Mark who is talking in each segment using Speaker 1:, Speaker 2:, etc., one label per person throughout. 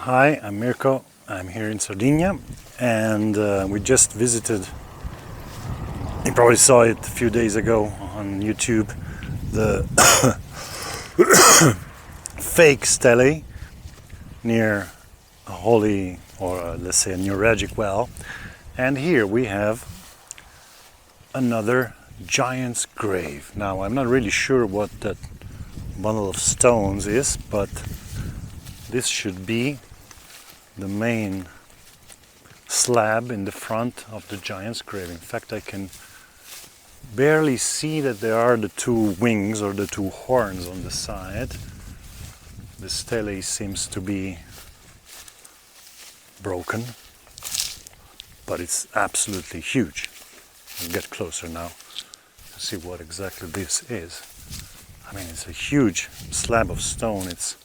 Speaker 1: Hi, I'm Mirko. I'm here in Sardinia, and we just visited. You probably saw it a few days ago on YouTube. The fake stele near a holy, or let's say a neuralgic well, and here we have another giant's grave. Now I'm not really sure what that bundle of stones is, but this should be the main slab in the front of the giant's grave. In fact, I can barely see that there are the two wings or the two horns on the side. The stele seems to be broken, but it's absolutely huge. I'll get closer now to see what exactly this is. I mean, it's a huge slab of stone. It's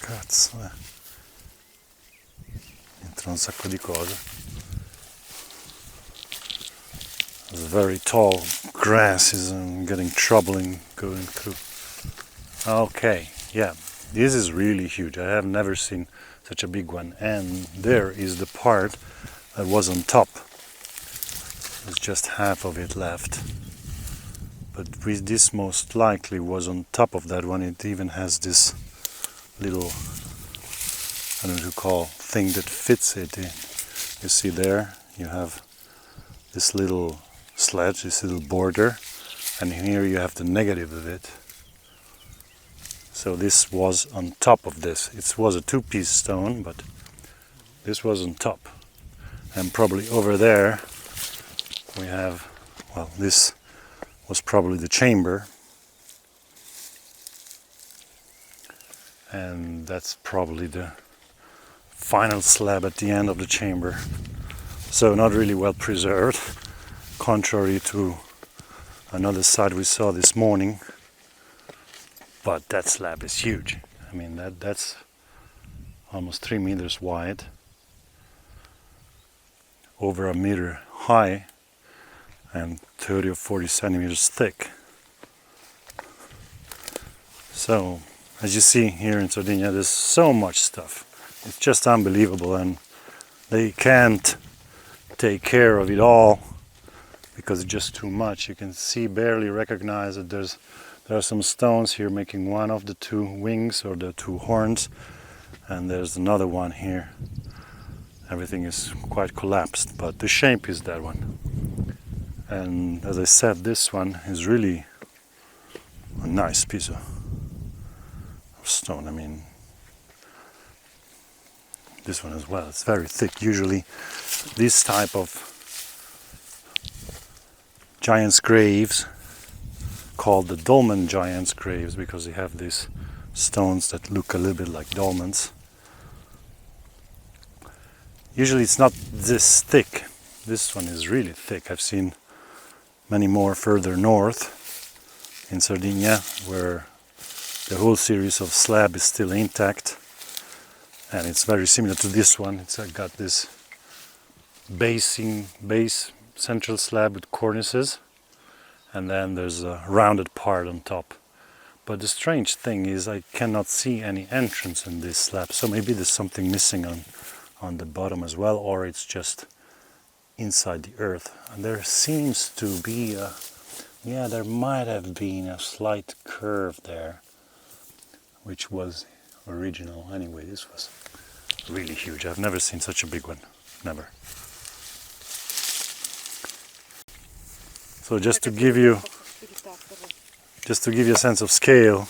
Speaker 1: cazzo, entra un sacco di cose. It's very tall grasses and getting troubling going through. Okay, yeah, this is really huge. I have never seen such a big one. And there is the part that was on top. There's just half of it left. But this most likely was on top of that one. It even has this little, I don't know what to call, thing that fits it in. You see there, you have this little sledge, this little border, and here you have the negative of it. So this was on top of this. It was a two-piece stone, but this was on top. And probably over there we have, well, this was probably the chamber. And that's probably the final slab at the end of the chamber. So not really well preserved, contrary to another site we saw this morning. But that slab is huge. I mean, that's almost 3 meters wide, over a meter high, and 30 or 40 centimeters thick. So, as you see here in Sardinia, there's so much stuff. It's just unbelievable, and they can't take care of it all because it's just too much. You can barely recognize that there are some stones here making one of the two wings or the two horns, and there's another one here. Everything is quite collapsed, but the shape is that one. And as I said, this one is really a nice piece of stone. I mean, this one as well, it's very thick. Usually this type of giant's graves, called the dolmen giant's graves, because they have these stones that look a little bit like dolmens. Usually it's not this thick. This one is really thick. I've seen many more further north in Sardinia where the whole series of slab is still intact, and it's very similar to this one. It's got this base central slab with cornices, and then there's a rounded part on top. But the strange thing is I cannot see any entrance in this slab, so maybe there's something missing on the bottom as well, or it's just inside the earth. And there seems to be there might have been a slight curve there, which was original. Anyway, this was really huge. I've never seen such a big one, never. So just to give you a sense of scale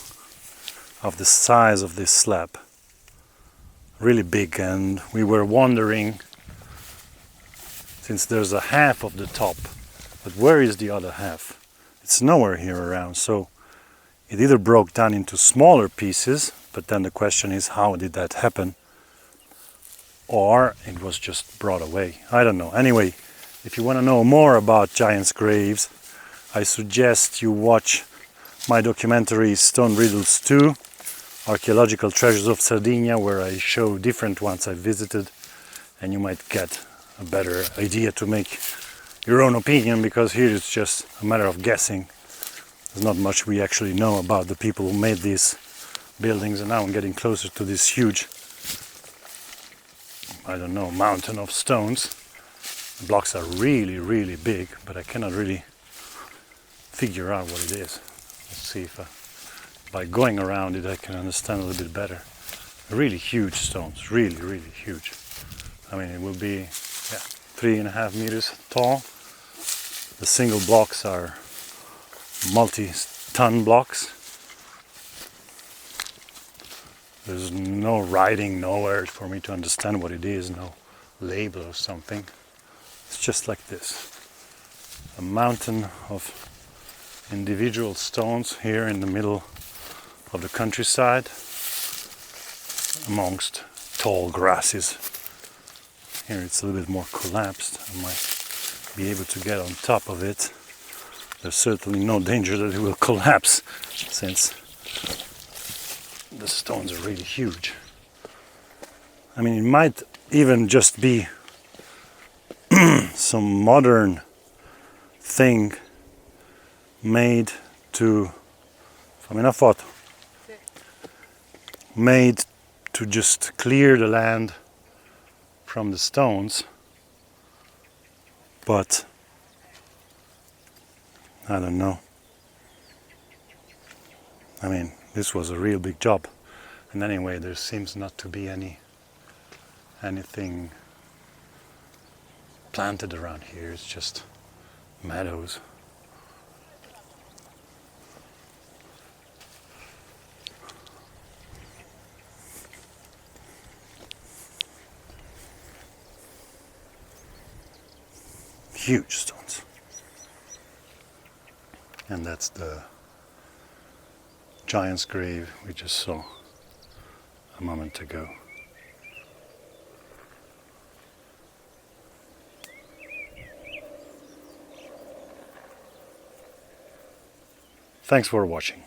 Speaker 1: of the size of this slab, really big. And we were wondering, since there's a half of the top, but where is the other half? It's nowhere here around. So it either broke down into smaller pieces, but then the question is, how did that happen? Or it was just brought away. I don't know. Anyway, if you want to know more about giant's graves, I suggest you watch my documentary Stone Riddles 2, Archaeological Treasures of Sardinia, where I show different ones I visited, and you might get a better idea to make your own opinion, because here it's just a matter of guessing. There's not much we actually know about the people who made these buildings, and now I'm getting closer to this huge, I don't know, mountain of stones. The blocks are really, really big, but I cannot really figure out what it is. Let's see if by going around it I can understand a little bit better. Really huge stones, really, really huge. I mean, it will be 3.5 meters tall. The single blocks are multi-ton blocks. There's no writing nowhere for me to understand what it is, no label or something. It's just like this. A mountain of individual stones here in the middle of the countryside, amongst tall grasses. Here it's a little bit more collapsed. I might be able to get on top of it. There's certainly no danger that it will collapse, since the stones are really huge. I mean, it might even just be some modern thing made to, made to just clear the land from the stones, but I don't know. I mean, this was a real big job, and anyway, there seems not to be anything planted around here. It's just meadows. Huge stones. And that's the giant's grave we just saw a moment ago. Thanks for watching.